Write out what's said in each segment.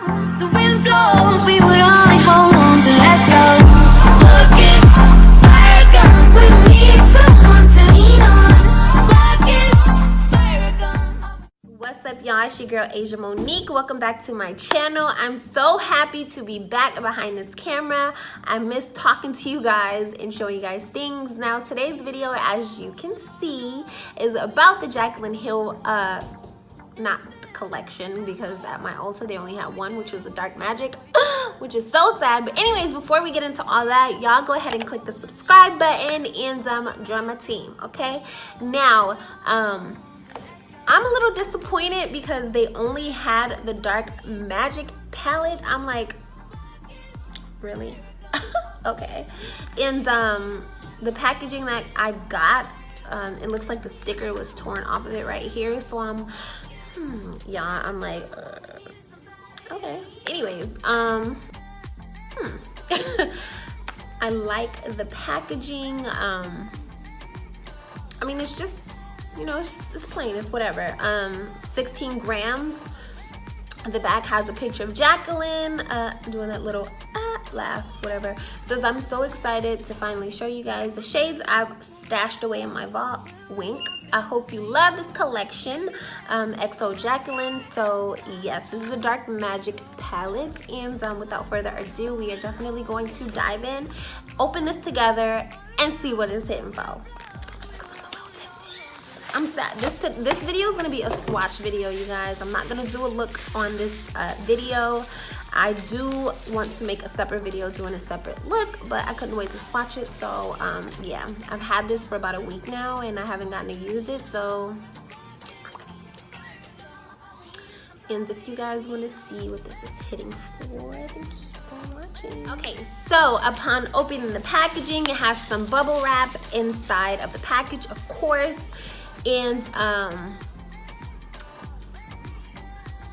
The wind blows, we would only hold on to let go. Focus, fire gun, we need someone to lean on. Focus, fire gun. What's up, y'all? It's your girl iamasyamonique. Welcome back to my channel. I'm so happy to be back behind this camera. I miss talking to you guys and showing you guys things. Now today's video, as you can see, is about the Jaclyn Hill not collection, because at my Ulta they only had one, which was a dark magic, which is so sad. But anyways, before we get into all that, y'all go ahead and click the subscribe button and join my team. Okay, now I'm a little disappointed because they only had the dark magic palette. I'm like, really? Okay. And the packaging that I got, it looks like the sticker was torn off of it right here, so I'm yeah, I'm like, okay. Anyways, I like the packaging. I mean, it's just, you know, it's plain, it's whatever. 16 grams. The back has a picture of Jaclyn doing that little laugh, whatever. It says, I'm so excited to finally show you guys the shades I've stashed away in my vault. Wink. I hope you love this collection. XO Jaclyn. So yes, this is a dark magic palette, and without further ado, we are definitely going to dive in, open this together, and see what it's hitting for. I'm sad. This video is gonna be a swatch video, you guys. I'm not gonna do a look on this video. I do want to make a separate video doing a separate look, but I couldn't wait to swatch it. So yeah, I've had this for about a week now and I haven't gotten to use it, so I'm gonna use it. And if you guys want to see what this is hitting for, then keep on watching. Okay, so upon opening the packaging, it has some bubble wrap inside of the package, of course. And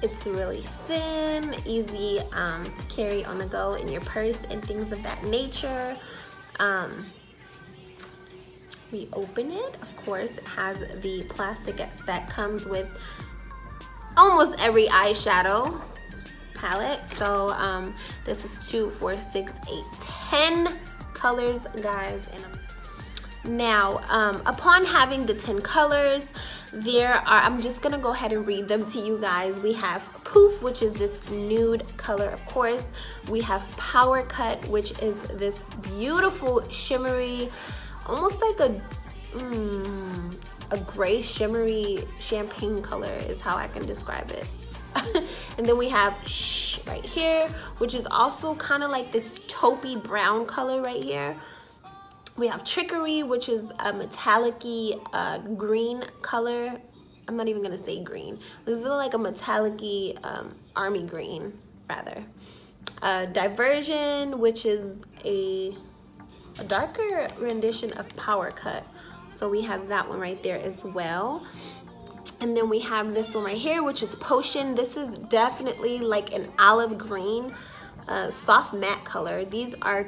it's really thin, easy to carry on the go in your purse and things of that nature. We open it, of course, it has the plastic that comes with almost every eyeshadow palette. So this is 2, 4, 6, 8, 10 colors, guys. And now, upon having the 10 colors, there are, I'm just gonna go ahead and read them to you guys. We have Pouf, which is this nude color, of course. We have Power Cut, which is this beautiful shimmery, almost like a gray shimmery champagne color is how I can describe it. And then we have Shh right here, which is also kind of like this taupey brown color right here. We have Trickery, which is a metallic-y green color. I'm not even gonna say green. This is like a metallic-y army green, rather. Divergent, which is a darker rendition of Power Cut. So we have that one right there as well. And then we have this one right here, which is Potion. This is definitely like an olive green, soft matte color. These are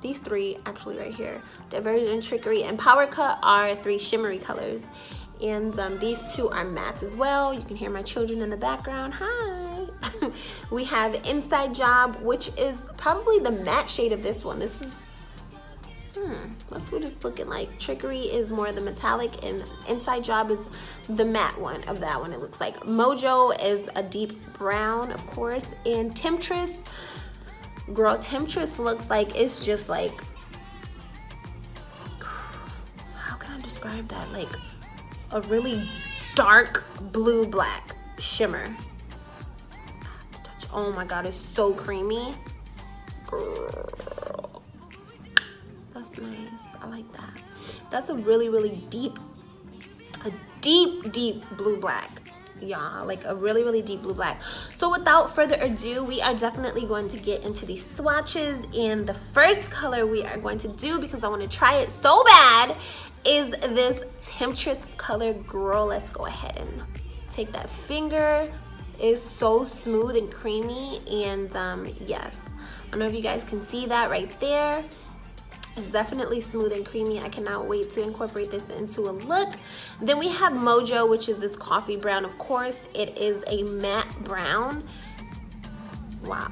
these three actually right here, Divergent, Trickery, and Power Cut, are 3 shimmery colors. And these 2 are mattes as well. You can hear my children in the background. Hi. We have Inside Job, which is probably the matte shade of this one. This is, what's what it's looking like. Trickery is more the metallic, and Inside Job is the matte one of that one, it looks like. Mojo is a deep brown, of course. And Temptress, girl, Temptress looks like it's just like, how can I describe that? Like a really dark blue black shimmer. Oh my god, it's so creamy. Girl, that's nice. I like that. That's a really deep, deep blue black. Yeah, like a really deep blue black. So without further ado, we are definitely going to get into these swatches. And the first color we are going to do, because I want to try it so bad, is this Temptress color. Girl, let's go ahead and take that finger. It's so smooth and creamy, and yes, I don't know if you guys can see that right there. It's definitely smooth and creamy. I cannot wait to incorporate this into a look. Then we have Mojo, which is this coffee brown. Of course, it is a matte brown, Wow.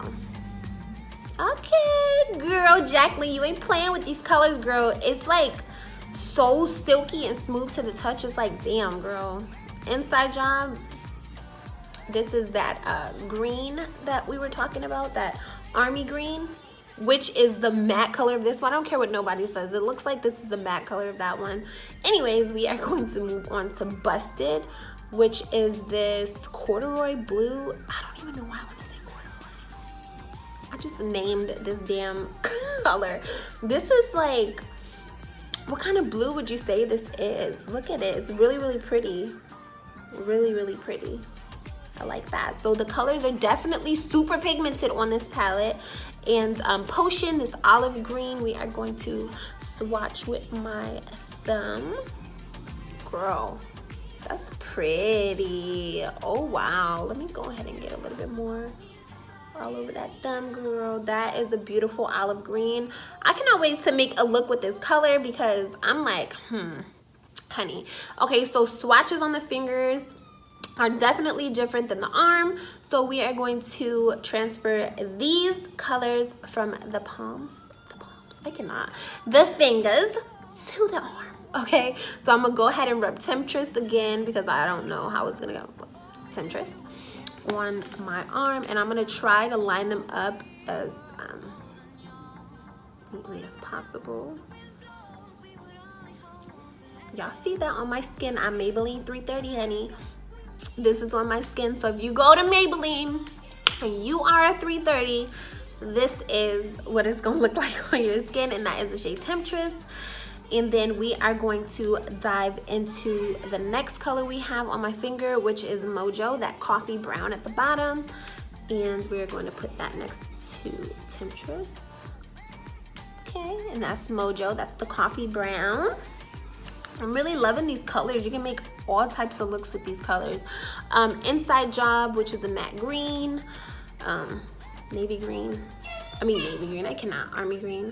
Okay, girl, Jaclyn, you ain't playing with these colors, girl. It's like so silky and smooth to the touch. It's like, damn, girl. Inside job. This is that green that we were talking about, that army green, which is the matte color of this one. I don't care what nobody says. It looks like this is the matte color of that one. Anyways, we are going to move on to Busted, which is this corduroy blue. I don't even know why I want to say corduroy. I just named this damn color. This is like, what kind of blue would you say this is? Look at it. It's really, really pretty. Really, really pretty. I like that. So the colors are definitely super pigmented on this palette. And Potion, this olive green, we are going to swatch with my thumb. Girl, that's pretty. Oh wow, let me go ahead and get a little bit more all over that thumb, girl. That is a beautiful olive green. I cannot wait to make a look with this color because I'm like, honey. Okay, so swatches on the fingers are definitely different than the arm. So we are going to transfer these colors from the palms, the fingers to the arm. Okay, so I'm gonna go ahead and rub Temptress again because I don't know how it's gonna go. Temptress on my arm, and I'm gonna try to line them up as neatly as possible. Y'all see that on my skin? I'm Maybelline 330, honey. This is on my skin, so if you go to Maybelline and you are a 330, this is what it's gonna look like on your skin, and that is the shade Temptress. And then we are going to dive into the next color we have on my finger, which is Mojo, that coffee brown at the bottom. And we're going to put that next to Temptress. Okay, and that's Mojo, that's the coffee brown. I'm really loving these colors. You can make all types of looks with these colors. Inside Job, which is a matte green, navy green. I cannot, army green.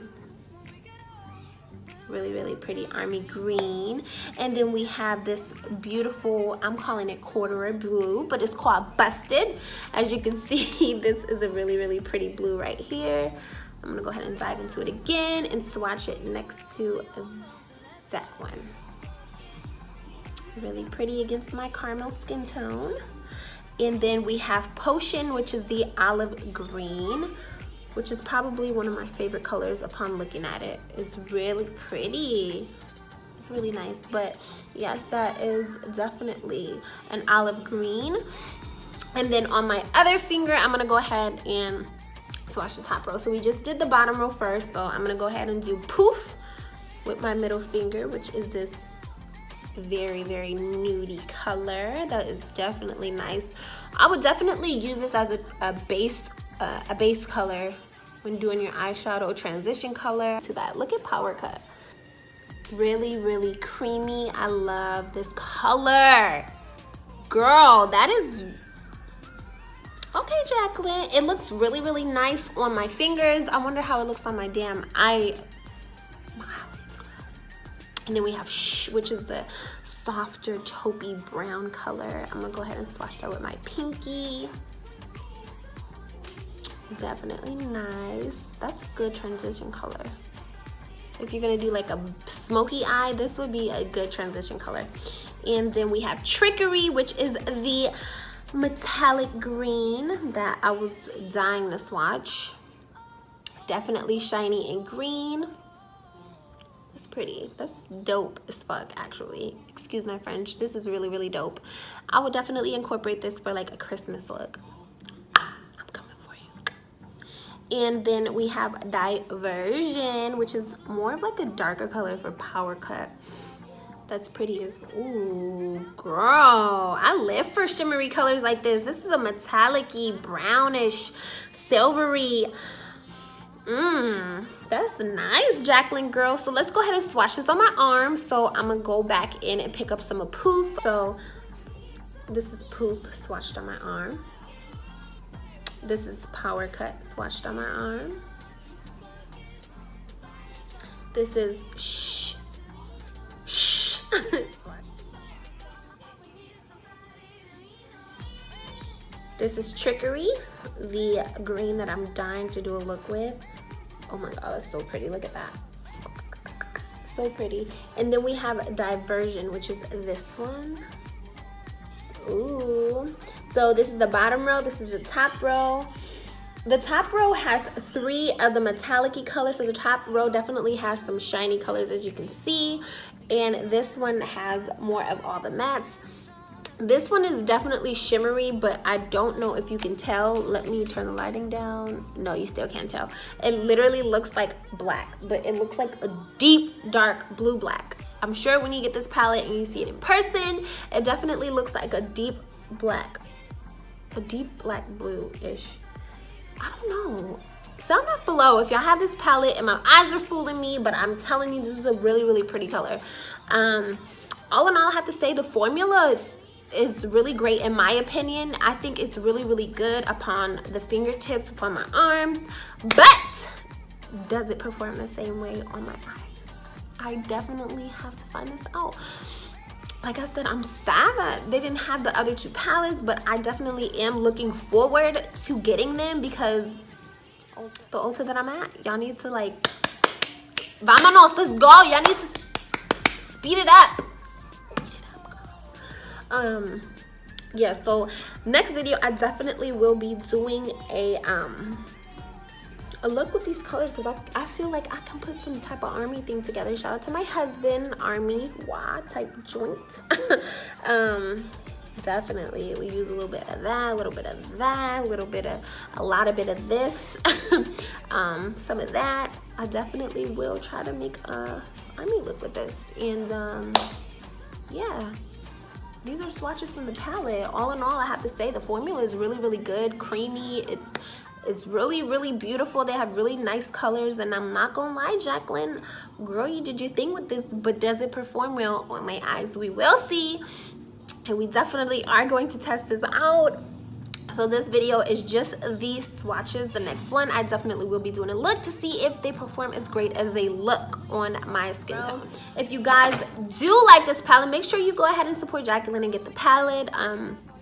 Really, really pretty army green. And then we have this beautiful, I'm calling it corduroy blue, but it's called Busted. As you can see, this is a really, really pretty blue right here. I'm gonna go ahead and dive into it again and swatch it next to that one. Really pretty against my caramel skin tone. And then we have Potion, which is the olive green, which is probably one of my favorite colors upon looking at it. It's really pretty. It's really nice, but yes, that is definitely an olive green. And then on my other finger, I'm gonna go ahead and swatch the top row. So we just did the bottom row first, so I'm gonna go ahead and do Pouf with my middle finger, which is this very, very nudie color. That is definitely nice. I would definitely use this as a base color when doing your eyeshadow transition color to that. Look at Power Cut. Really, really creamy. I love this color. Girl, that is... Okay, Jaclyn. It looks really, really nice on my fingers. I wonder how it looks on my damn eye. And then we have Shh, which is the softer taupey brown color. I'm gonna go ahead and swatch that with my pinky. Definitely nice. That's a good transition color. If you're gonna do like a smoky eye, this would be a good transition color. And then we have Trickery, which is the metallic green that I was dying to swatch. Definitely shiny and green. That's pretty. That's dope as fuck, actually. Excuse my French. This is really, really dope. I would definitely incorporate this for like a Christmas look. I'm coming for you. And then we have Divergent, which is more of like a darker color for Power Cut. That's pretty as well. Ooh, girl. I live for shimmery colors like this. This is a metallic-y, brownish, silvery. That's nice, Jaclyn, girl. So let's go ahead and swatch this on my arm. So I'm gonna go back in and pick up some of Pouf. So this is Pouf swatched on my arm. This is Power Cut swatched on my arm. This is Shh. Shh. This is Trickery, the green that I'm dying to do a look with. Oh my god, that's so pretty. Look at that. So pretty. And then we have Divergent, which is this one. Ooh. So this is the bottom row. This is the top row. The top row has 3 of the metallic-y colors. So the top row definitely has some shiny colors, as you can see. And this one has more of all the mattes. This one is definitely shimmery, but I don't know if you can tell. Let me turn the lighting down. No, you still can't tell. It literally looks like black, but it looks like a deep, dark blue black. I'm sure when you get this palette and you see it in person, it definitely looks like a deep black blue-ish. I don't know. Sound off below if y'all have this palette and my eyes are fooling me, but I'm telling you, this is a really, really pretty color. All in all, I have to say the formula is really great in my opinion. I think it's really, really good upon the fingertips, upon my arms, but does it perform the same way on my eyes? I definitely have to find this out. Like I said, I'm sad that they didn't have the other 2 palettes, but I definitely am looking forward to getting them because the Ulta that I'm at, y'all need to like, vámonos, let's go. Y'all need to speed it up. Yeah, so next video I definitely will be doing a look with these colors because I feel like I can put some type of army thing together. Shout out to my husband, army type joint. Definitely we use a little bit of that, a little bit of that, a lot of this. Some of that. I definitely will try to make a army look with this. And yeah, these are swatches from the palette. All in all, I have to say the formula is really, really good, creamy. It's really, really beautiful. They have really nice colors, and I'm not gonna lie, Jaclyn, girl, you did your thing with this, but does it perform well on my eyes? We will see, and we definitely are going to test this out. So this video is just these swatches. The next one, I definitely will be doing a look to see if they perform as great as they look on my skin tone. If you guys do like this palette, make sure you go ahead and support Jaclyn and get the palette.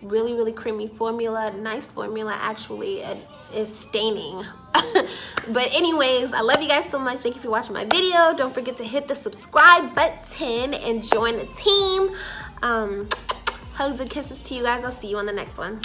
Really, really creamy formula, nice formula. Actually, it is staining. But anyways, I love you guys so much. Thank you for watching my video. Don't forget to hit the subscribe button and join the team. Hugs and kisses to you guys. I'll see you on the next one.